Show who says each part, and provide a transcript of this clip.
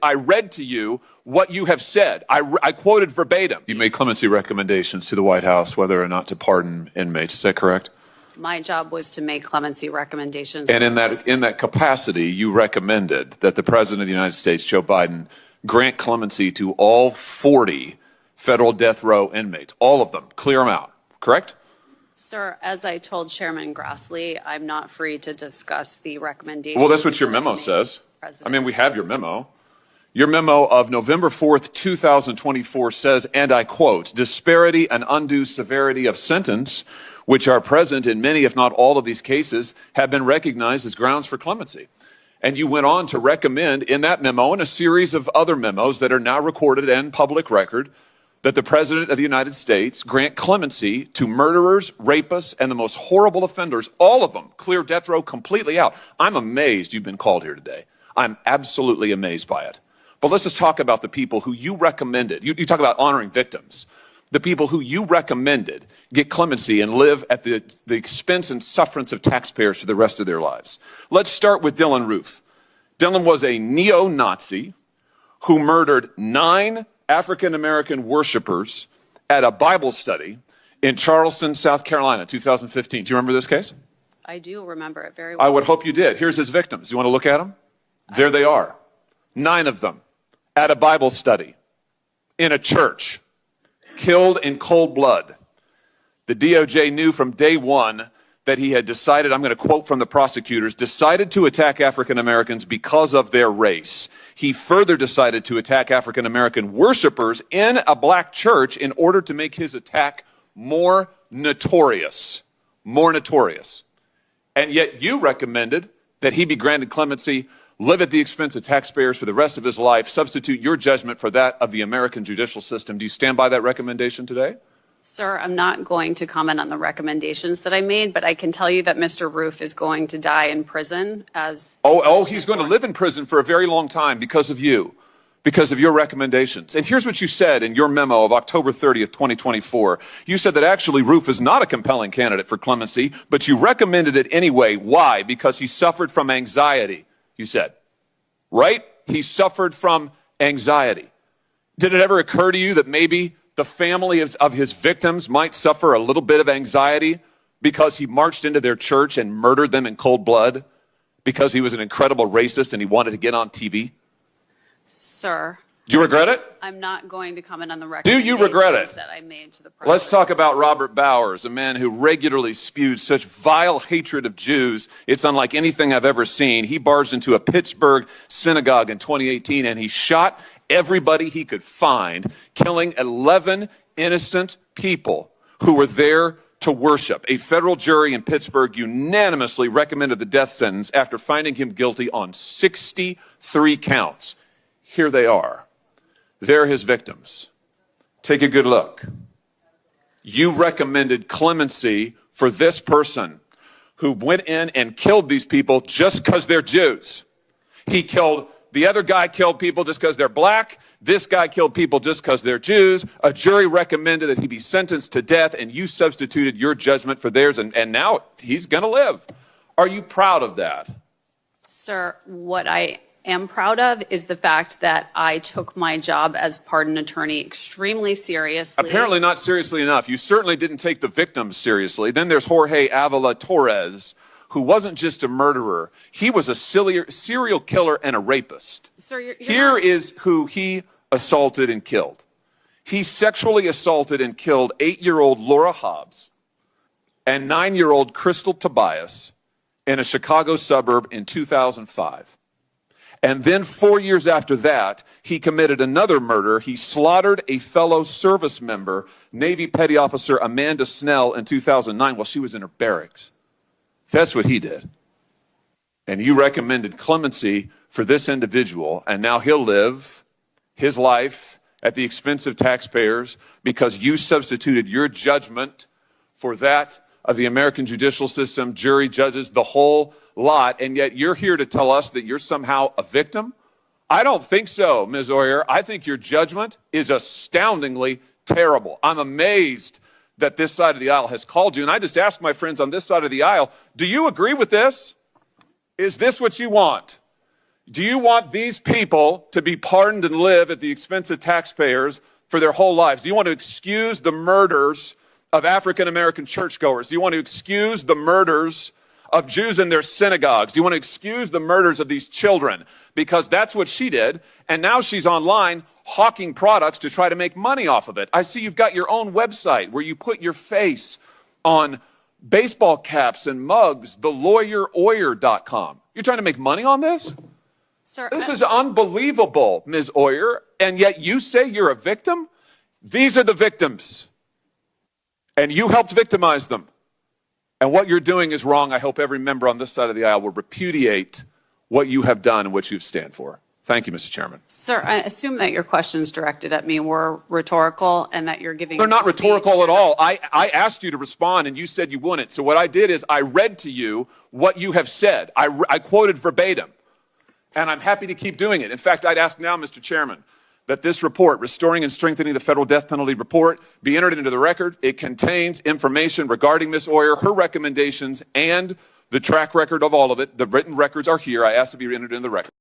Speaker 1: I read to you what you have said. I quoted verbatim. You made clemency recommendations to the White House whether or not to pardon inmates. Is that correct?
Speaker 2: My job was to make clemency recommendations.
Speaker 1: And in that capacity, you recommended that the President of the United States, Joe Biden, grant clemency to all 40 federal death row inmates. All of them. Clear them out. Correct?
Speaker 2: Sir, as I told Chairman Grassley, I'm not free to discuss the recommendations.
Speaker 1: Well, that's what your memo says. I mean, we have your memo. Your memo of November 4th, 2024 says, and I quote, disparity and undue severity of sentence, which are present in many, if not all of these cases, have been recognized as grounds for clemency. And you went on to recommend in that memo and a series of other memos that are now recorded and public record that the President of the United States grant clemency to murderers, rapists, and the most horrible offenders, all of them, clear death row completely out. I'm amazed you've been called here today. I'm absolutely amazed by it. But let's just talk about the people who you recommended. You talk about honoring victims. The people who you recommended get clemency and live at the expense and sufferance of taxpayers for the rest of their lives. Let's start with Dylann Roof. Dylann was a neo-Nazi who murdered 9 African-American worshipers at a Bible study in Charleston, South Carolina, 2015. Do you remember this case?
Speaker 2: I do remember it very well.
Speaker 1: I would hope you did. Here's his victims. You want to look at them? There they are. 9 of them at a Bible study in a church, killed in cold blood. The DOJ knew from day one that he had decided, I'm going to quote from the prosecutors, decided to attack African Americans because of their race. He further decided to attack African American worshipers in a black church in order to make his attack more notorious. More notorious. And yet you recommended that he be granted clemency, live at the expense of taxpayers for the rest of his life, substitute your judgment for that of the American judicial system. Do you stand by that recommendation today?
Speaker 2: Sir, I'm not going to comment on the recommendations that I made, but I can tell you that Mr. Roof is going to die in prison as...
Speaker 1: He's going to live in prison for a very long time because of you, because of your recommendations. And here's what you said in your memo of October 30th, 2024. You said that actually Roof is not a compelling candidate for clemency, but you recommended it anyway. Why? Because he suffered from anxiety. You said, right? He suffered from anxiety. Did it ever occur to you that maybe the family of his victims might suffer a little bit of anxiety because he marched into their church and murdered them in cold blood because he was an incredible racist and he wanted to get on TV?
Speaker 2: Sir.
Speaker 1: Do you regret it?
Speaker 2: I'm not going to comment on the recommendations
Speaker 1: Do you regret it?
Speaker 2: that I made to the president.
Speaker 1: Let's talk about Robert Bowers, a man who regularly spewed such vile hatred of Jews. It's unlike anything I've ever seen. He barged into a Pittsburgh synagogue in 2018 and he shot everybody he could find, killing 11 innocent people who were there to worship. A federal jury in Pittsburgh unanimously recommended the death sentence after finding him guilty on 63 counts. Here they are. They're his victims. Take a good look. You recommended clemency for this person who went in and killed these people just because they're Jews. The other guy killed people just because they're black. This guy killed people just because they're Jews. A jury recommended that he be sentenced to death, and you substituted your judgment for theirs, and now he's going to live. Are you proud of that?
Speaker 2: Sir, what I am proud of is the fact that I took my job as pardon attorney extremely seriously.
Speaker 1: Apparently not seriously enough. You certainly didn't take the victims seriously. Then there's Jorge Avila Torres, who wasn't just a murderer. He was a serial killer and a rapist.
Speaker 2: Sir,
Speaker 1: Here is who he assaulted and killed. He sexually assaulted and killed 8-year-old Laura Hobbs and 9-year-old Crystal Tobias in a Chicago suburb in 2005. And then 4 years after that, he committed another murder. He slaughtered a fellow service member, Navy Petty Officer Amanda Snell, in 2009 while she was in her barracks. That's what he did. And you recommended clemency for this individual, and now he'll live his life at the expense of taxpayers because you substituted your judgment for that of the American judicial system, jury, judges, the whole lot, and yet you're here to tell us that you're somehow a victim? I don't think so, Ms. Oyer. I think your judgment is astoundingly terrible. I'm amazed that this side of the aisle has called you, and I just ask my friends on this side of the aisle, do you agree with this? Is this what you want? Do you want these people to be pardoned and live at the expense of taxpayers for their whole lives? Do you want to excuse the murders of African-American churchgoers? Do you want to excuse the murders of Jews in their synagogues? Do you want to excuse the murders of these children? Because that's what she did, and now she's online hawking products to try to make money off of it. I see you've got your own website where you put your face on baseball caps and mugs, thelawyeroyer.com. You're trying to make money on this?
Speaker 2: Sir,
Speaker 1: This is unbelievable, Ms. Oyer, and yet you say you're a victim? These are the victims, and you helped victimize them. And what you're doing is wrong. I hope every member on this side of the aisle will repudiate what you have done and what you stand for. Thank you, Mr. Chairman.
Speaker 2: Sir, I assume that your questions directed at me were rhetorical and that you're giving.
Speaker 1: They're not
Speaker 2: a speech.
Speaker 1: rhetorical at all. I asked you to respond, and you said you wouldn't. So what I did is I read to you what you have said. I quoted verbatim. And I'm happy to keep doing it. In fact, I'd ask now, Mr. Chairman, that this report, Restoring and Strengthening the Federal Death Penalty report, be entered into the record. It contains information regarding Ms. Oyer, her recommendations, and the track record of all of it. The written records are here. I ask to be entered into the record.